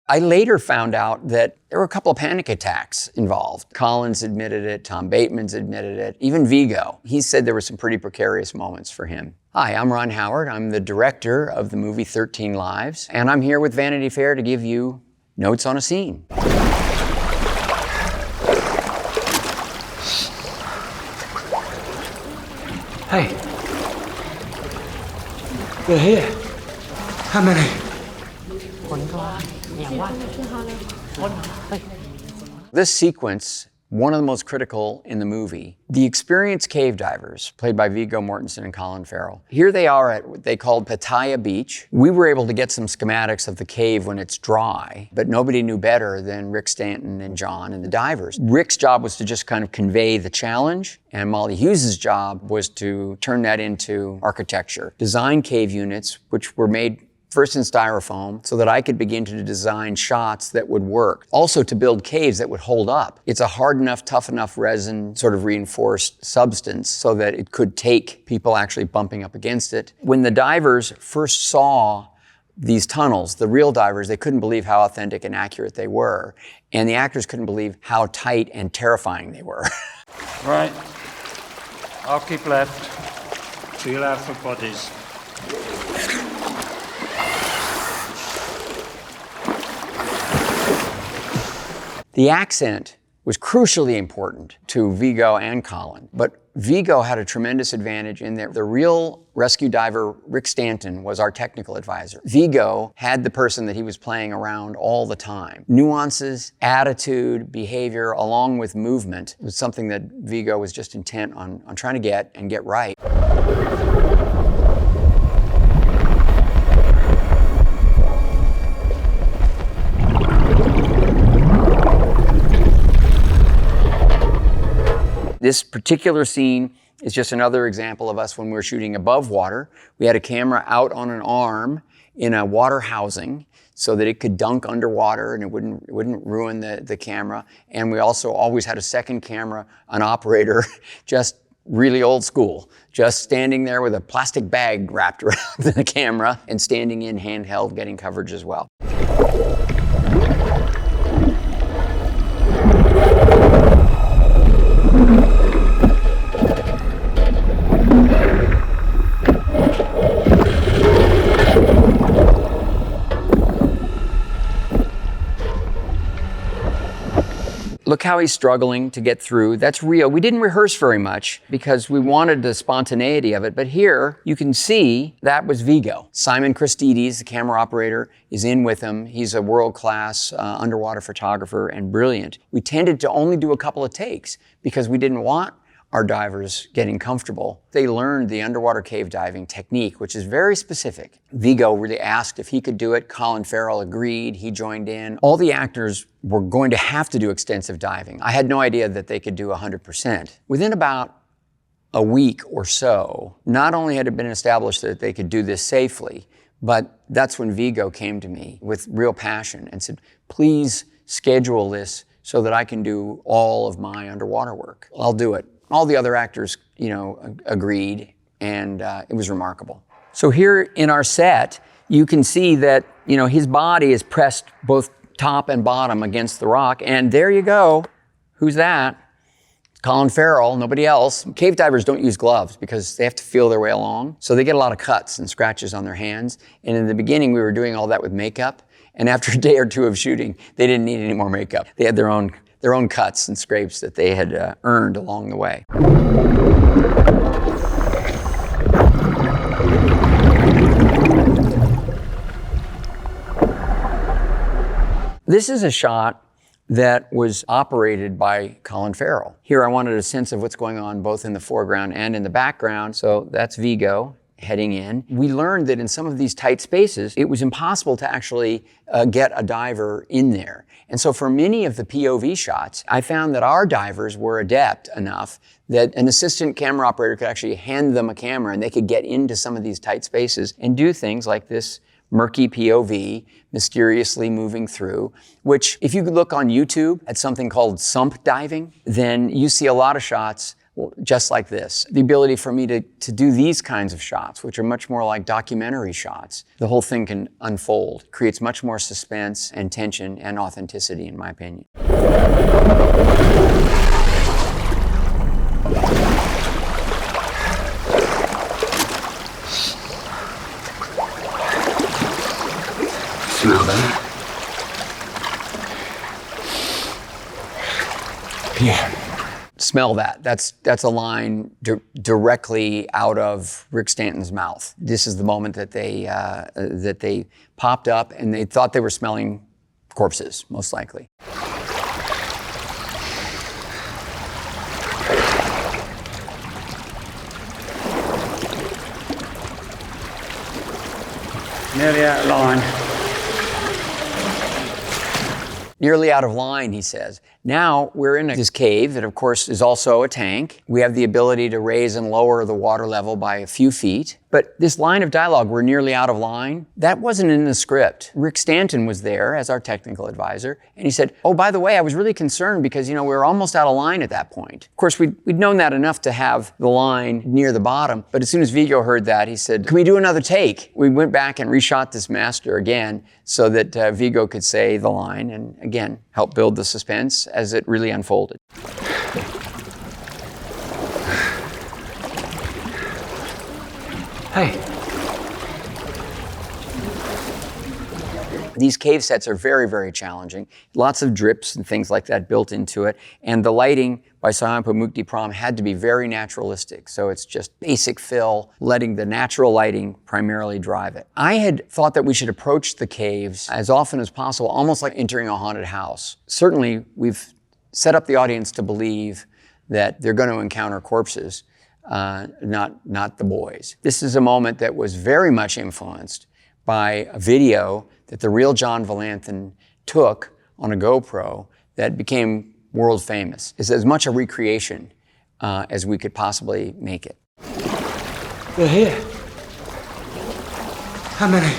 I later found out that there were a couple of panic attacks involved. Collins admitted it, Tom Bateman's admitted it, even Viggo. He said there were some pretty precarious moments for him. Hi, I'm Ron Howard. I'm the director of the movie 13 Lives, and I'm here with Vanity Fair to give you notes on a scene. Hey, you're here. How many? This sequence, one of the most critical in the movie, the experienced cave divers, played by Viggo Mortensen and Colin Farrell. Here they are at what they called Pattaya Beach. We were able to get some schematics of the cave when it's dry, but nobody knew better than Rick Stanton and John and the divers. Rick's job was to just kind of convey the challenge, and Molly Hughes's job was to turn that into architecture. Design cave units, which were made first in styrofoam, so that I could begin to design shots that would work. Also to build caves that would hold up. It's a hard enough, tough enough resin, sort of reinforced substance so that it could take people actually bumping up against it. When the divers first saw these tunnels, the real divers, they couldn't believe how authentic and accurate they were. And the actors couldn't believe how tight and terrifying they were. Right. I'll keep left. Feel out for bodies. The accent was crucially important to Viggo and Colin, but Viggo had a tremendous advantage in that the real rescue diver, Rick Stanton, was our technical advisor. Viggo had the person that he was playing around all the time. Nuances, attitude, behavior, along with movement was something that Viggo was just intent on trying to get and get right. This particular scene is just another example of us when we were shooting above water. We had a camera out on an arm in a water housing so that it could dunk underwater and it wouldn't ruin the camera. And we also always had a second camera, an operator, just really old school, just standing there with a plastic bag wrapped around the camera and standing in handheld, getting coverage as well. Look how he's struggling to get through. That's real. We didn't rehearse very much because we wanted the spontaneity of it, but here you can see that was Viggo. Simon Christides, the camera operator, is in with him. He's a world-class underwater photographer and brilliant. We tended to only do a couple of takes because we didn't want our divers getting comfortable. They learned the underwater cave diving technique, which is very specific. Viggo really asked if he could do it. Colin Farrell agreed. He joined in. All the actors were going to have to do extensive diving. I had no idea that they could do 100%. Within about a week or so, not only had it been established that they could do this safely, but that's when Viggo came to me with real passion and said, please schedule this so that I can do all of my underwater work. I'll do it. All the other actors, agreed, and it was remarkable. So here in our set, you can see that, his body is pressed both top and bottom against the rock, and there you go. Who's that? Colin Farrell, nobody else. Cave divers don't use gloves because they have to feel their way along, so they get a lot of cuts and scratches on their hands. And in the beginning, we were doing all that with makeup, and after a day or two of shooting, they didn't need any more makeup. They had their own cuts and scrapes that they had earned along the way. This is a shot that was operated by Colin Farrell. Here I wanted a sense of what's going on both in the foreground and in the background, so that's Viggo heading in. We learned that in some of these tight spaces, it was impossible to actually get a diver in there. And so for many of the POV shots, I found that our divers were adept enough that an assistant camera operator could actually hand them a camera and they could get into some of these tight spaces and do things like this murky POV, mysteriously moving through, which if you look on YouTube at something called sump diving, then you see a lot of shots just like this. The ability for me to do these kinds of shots, which are much more like documentary shots. The whole thing can unfold, creates much more suspense and tension and authenticity, in my opinion. Smell that? Yeah. Smell that. That's a line directly out of Rick Stanton's mouth. This is the moment that they popped up and they thought they were smelling corpses, most likely. Nearly out of line. Nearly out of line, he says. Now we're in this cave that, of course, is also a tank. We have the ability to raise and lower the water level by a few feet. But this line of dialogue, we're nearly out of line, that wasn't in the script. Rick Stanton was there as our technical advisor, and he said, oh, by the way, I was really concerned because, we were almost out of line at that point. Of course, we'd known that enough to have the line near the bottom, but as soon as Viggo heard that, he said, can we do another take? We went back and reshot this master again so that Viggo could say the line and, again, help build the suspense as it really unfolded. Hey. These cave sets are very, very challenging. Lots of drips and things like that built into it. And the lighting by Sayampu Muktipram had to be very naturalistic. So it's just basic fill, letting the natural lighting primarily drive it. I had thought that we should approach the caves as often as possible, almost like entering a haunted house. Certainly, we've set up the audience to believe that they're going to encounter corpses, not the boys. This is a moment that was very much influenced by a video that the real John Valanthan took on a GoPro that became world famous. It's as much a recreation as we could possibly make it. They're here. How many?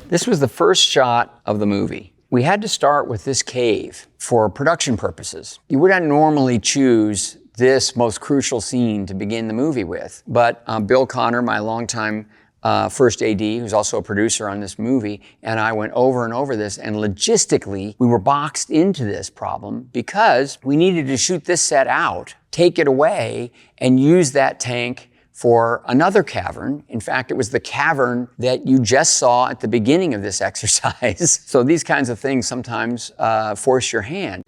This was the first shot of the movie. We had to start with this cave for production purposes. You would not normally choose this most crucial scene to begin the movie with, but Bill Connor, my longtime first AD, who's also a producer on this movie, and I went over and over this, and logistically, we were boxed into this problem because we needed to shoot this set out, take it away, and use that tank for another cavern. In fact, it was the cavern that you just saw at the beginning of this exercise. So these kinds of things sometimes force your hand.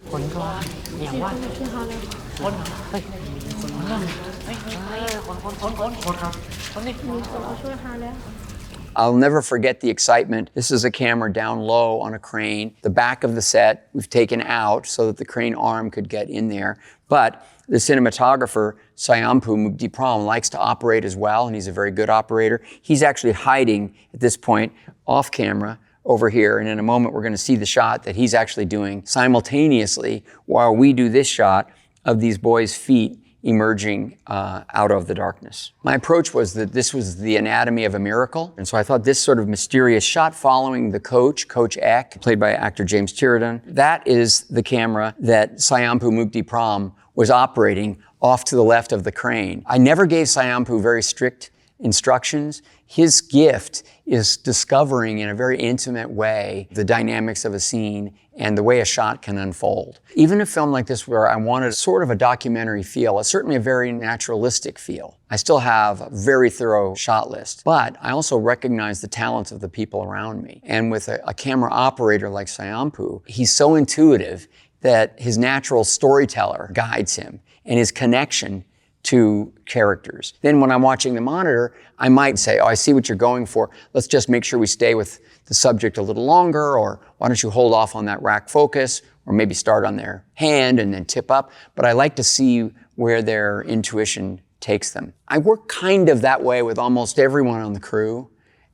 I'll never forget the excitement. This is a camera down low on a crane. The back of the set we've taken out so that the crane arm could get in there. But the cinematographer, Sayampu Muktipram, likes to operate as well, and he's a very good operator. He's actually hiding at this point off camera over here, and in a moment we're going to see the shot that he's actually doing simultaneously while we do this shot of these boys' feet emerging out of the darkness. My approach was that this was the anatomy of a miracle, and so I thought this sort of mysterious shot following the coach, Coach Eck, played by actor James Tiernan, that is the camera that Sayampu Muktipram was operating off to the left of the crane. I never gave Sayampu very strict instructions. His gift is discovering in a very intimate way the dynamics of a scene and the way a shot can unfold. Even a film like this where I wanted sort of a documentary feel, certainly a very naturalistic feel. I still have a very thorough shot list, but I also recognize the talents of the people around me. And with a camera operator like Sayampu, he's so intuitive that his natural storyteller guides him and his connection to characters. Then when I'm watching the monitor, I might say, oh, I see what you're going for. Let's just make sure we stay with the subject a little longer, or why don't you hold off on that rack focus, or maybe start on their hand and then tip up. But I like to see where their intuition takes them. I work kind of that way with almost everyone on the crew,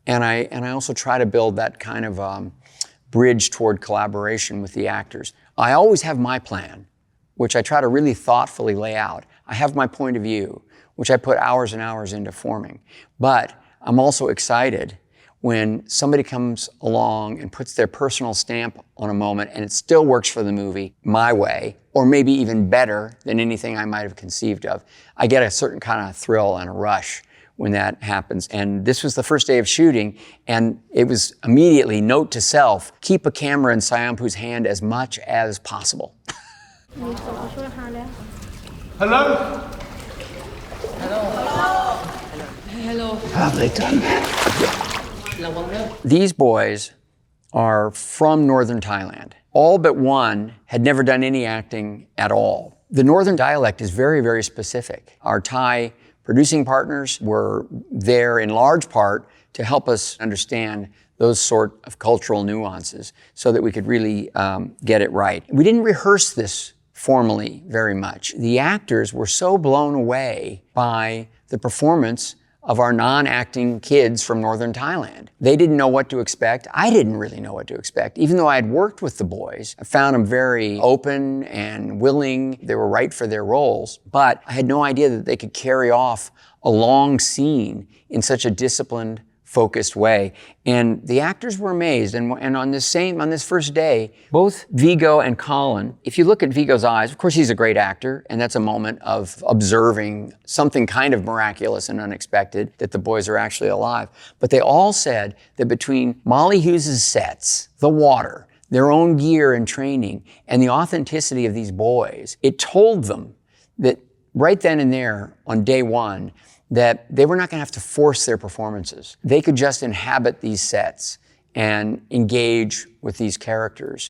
and I also try to build that kind of bridge toward collaboration with the actors. I always have my plan, which I try to really thoughtfully lay out. I have my point of view, which I put hours and hours into forming. But I'm also excited when somebody comes along and puts their personal stamp on a moment and it still works for the movie my way, or maybe even better than anything I might have conceived of. I get a certain kind of thrill and a rush when that happens. And this was the first day of shooting, and it was immediately note to self, keep a camera in Sayampu's hand as much as possible. Hello? Hello. How have they done? These boys are from northern Thailand. All but one had never done any acting at all. The northern dialect is very, very specific. Our Thai producing partners were there in large part to help us understand those sort of cultural nuances so that we could really get it right. We didn't rehearse this formally very much. The actors were so blown away by the performance of our non-acting kids from northern Thailand. They didn't know what to expect. I didn't really know what to expect. Even though I had worked with the boys, I found them very open and willing. They were right for their roles, but I had no idea that they could carry off a long scene in such a disciplined, focused way. And the actors were amazed. And on this first day, both Viggo and Colin, if you look at Viggo's eyes, of course he's a great actor, and that's a moment of observing something kind of miraculous and unexpected, that the boys are actually alive. But they all said that between Molly Hughes's sets, the water, their own gear and training, and the authenticity of these boys, it told them that right then and there on day one, that they were not going to have to force their performances. They could just inhabit these sets and engage with these characters.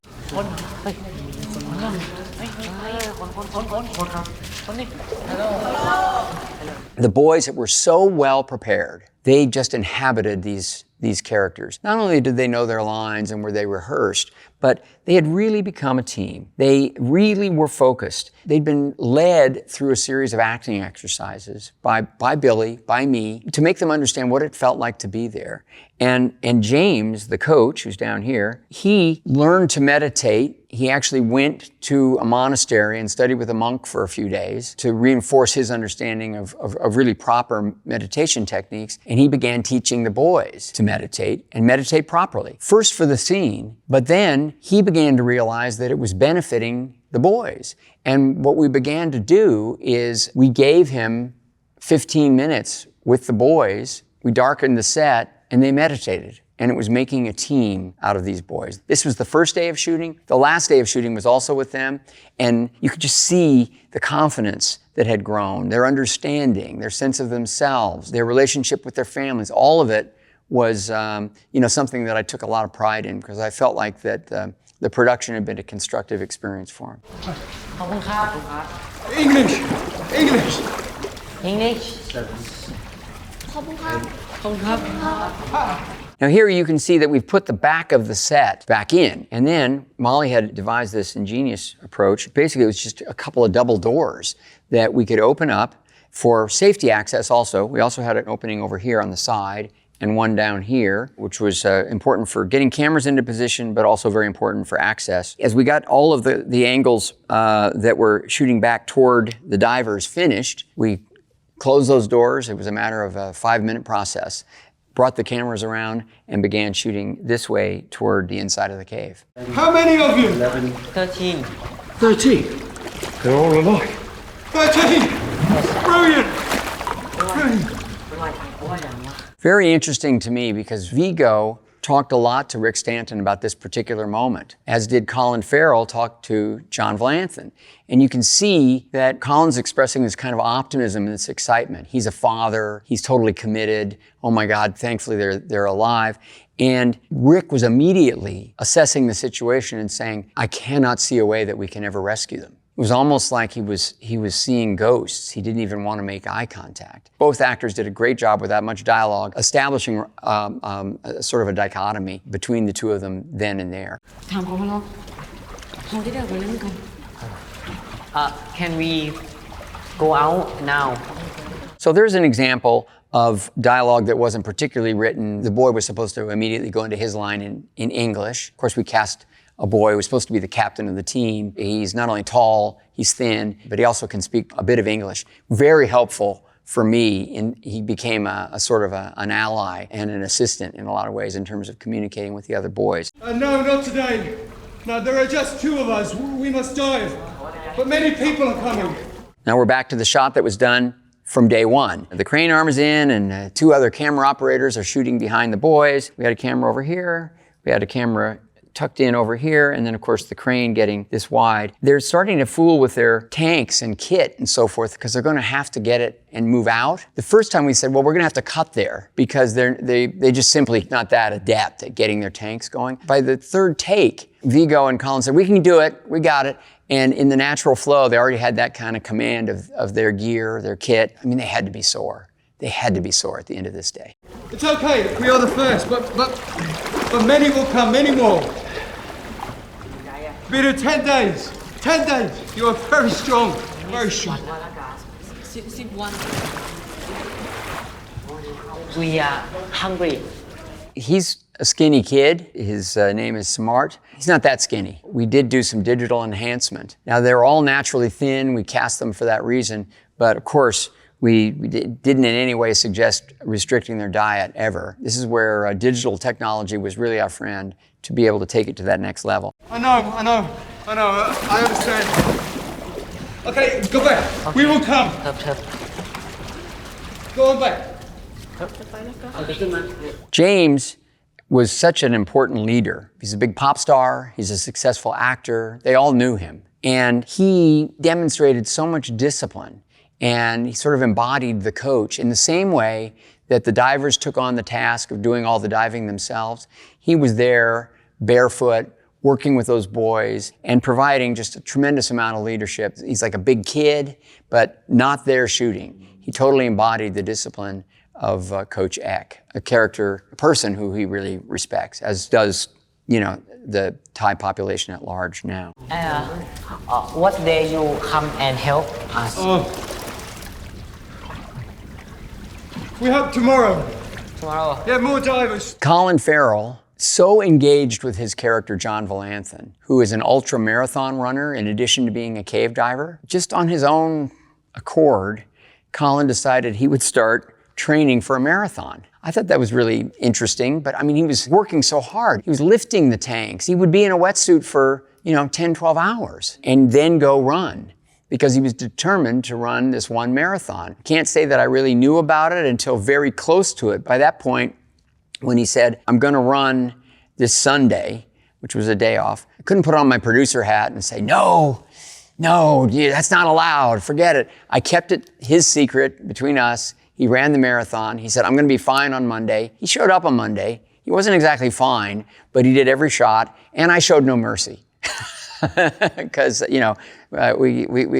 The boys were so well prepared. They just inhabited these characters. Not only did they know their lines and were they rehearsed, but they had really become a team. They really were focused. They'd been led through a series of acting exercises by Billy, by me, to make them understand what it felt like to be there. And James, the coach, who's down here, he learned to meditate. He actually went to a monastery and studied with a monk for a few days to reinforce his understanding of really proper meditation techniques. And he began teaching the boys to meditate and meditate properly. First for the scene, but then he began to realize that it was benefiting the boys. And what we began to do is we gave him 15 minutes with the boys. We darkened the set and they meditated. And it was making a team out of these boys. This was the first day of shooting. The last day of shooting was also with them. And you could just see the confidence that had grown, their understanding, their sense of themselves, their relationship with their families. All of it was something that I took a lot of pride in because I felt like that the production had been a constructive experience for them. English! English! English. Now here you can see that we've put the back of the set back in. And then Molly had devised this ingenious approach. Basically, it was just a couple of double doors that we could open up for safety access also. We also had an opening over here on the side and one down here, which was important for getting cameras into position, but also very important for access. As we got all of the angles that were shooting back toward the divers finished, we closed those doors. It was a matter of a 5-minute process. Brought the cameras around and began shooting this way toward the inside of the cave. How many of you? 13. 13. They're all alike. 13! Brilliant! Very interesting to me because Viggo talked a lot to Rick Stanton about this particular moment, as did Colin Farrell talk to John Vlanthen. And you can see that Colin's expressing this kind of optimism and this excitement. He's a father, he's totally committed. Oh my God, thankfully they're alive. And Rick was immediately assessing the situation and saying, I cannot see a way that we can ever rescue them. It was almost like he was seeing ghosts. He didn't even want to make eye contact. Both actors did a great job without much dialogue, establishing sort of a dichotomy between the two of them then and there. Can we go out now? So there's an example of dialogue that wasn't particularly written. The boy was supposed to immediately go into his line in English. Of course, we cast a boy who was supposed to be the captain of the team. He's not only tall, he's thin, but he also can speak a bit of English. Very helpful for me. And he became a sort of an ally and an assistant in a lot of ways in terms of communicating with the other boys. No, not today. No, there are just 2 of us. We must dive. But many people are coming. Now we're back to the shot that was done from day one. The crane arm is in and 2 other camera operators are shooting behind the boys. We had a camera over here. We had a camera tucked in over here, and then of course the crane getting this wide. They're starting to fool with their tanks and kit and so forth because they're going to have to get it and move out. The first time we said, well, we're going to have to cut there because they just simply not that adept at getting their tanks going. By the 3rd take, Viggo and Colin said, we can do it, we got it. And in the natural flow, they already had that kind of command of their gear, their kit. I mean, they had to be sore. They had to be sore at the end of this day. It's okay, we are the first, but many will come, many more. Been here 10 days. 10 days. You are very strong. Very strong. We are hungry. He's a skinny kid. His name is Smart. He's not that skinny. We did do some digital enhancement. Now, they're all naturally thin. We cast them for that reason. But of course, we didn't in any way suggest restricting their diet ever. This is where digital technology was really our friend to be able to take it to that next level. I know. I understand. Okay, go back. Okay. We will come. Go on back. James was such an important leader. He's a big pop star. He's a successful actor. They all knew him. And he demonstrated so much discipline. And he sort of embodied the coach in the same way that the divers took on the task of doing all the diving themselves. He was there, barefoot, working with those boys and providing just a tremendous amount of leadership. He's like a big kid, but not there shooting. He totally embodied the discipline of Coach Eck, a person who he really respects, as does, the Thai population at large now. What day you come and help us? We hope tomorrow. Tomorrow. Yeah, more divers. Colin Farrell, so engaged with his character John Valanthan, who is an ultra marathon runner in addition to being a cave diver. Just on his own accord, Colin decided he would start training for a marathon. I thought that was really interesting, but he was working so hard. He was lifting the tanks. He would be in a wetsuit for, 10, 12 hours and then go run because he was determined to run this one marathon. Can't say that I really knew about it until very close to it. By that point, when he said, I'm gonna run this Sunday, which was a day off, I couldn't put on my producer hat and say, no, that's not allowed, forget it. I kept it his secret between us. He ran the marathon. He said, I'm gonna be fine on Monday. He showed up on Monday. He wasn't exactly fine, but he did every shot, and I showed no mercy. Because, we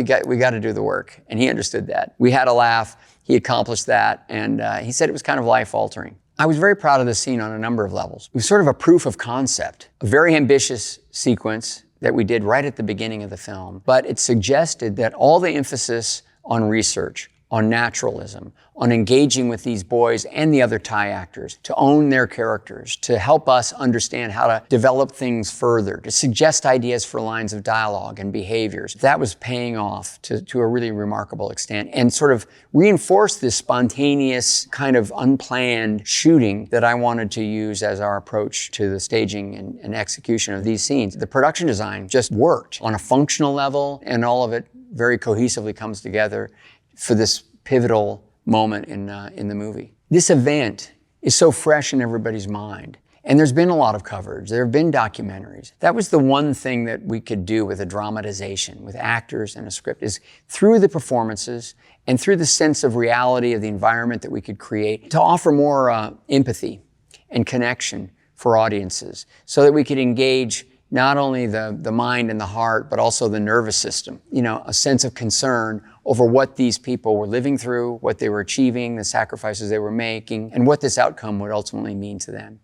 got to do the work, and he understood that. We had a laugh, he accomplished that, and he said it was kind of life-altering. I was very proud of this scene on a number of levels. It was sort of a proof of concept, a very ambitious sequence that we did right at the beginning of the film, but it suggested that all the emphasis on research, on naturalism, on engaging with these boys and the other Thai actors, to own their characters, to help us understand how to develop things further, to suggest ideas for lines of dialogue and behaviors. That was paying off to a really remarkable extent and sort of reinforced this spontaneous kind of unplanned shooting that I wanted to use as our approach to the staging and execution of these scenes. The production design just worked on a functional level, and all of it very cohesively comes together for this pivotal moment in the movie. This event is so fresh in everybody's mind. And there's been a lot of coverage. There have been documentaries. That was the one thing that we could do with a dramatization, with actors and a script, is through the performances and through the sense of reality of the environment that we could create, to offer more empathy and connection for audiences so that we could engage not only the mind and the heart, but also the nervous system. A sense of concern over what these people were living through, what they were achieving, the sacrifices they were making, and what this outcome would ultimately mean to them.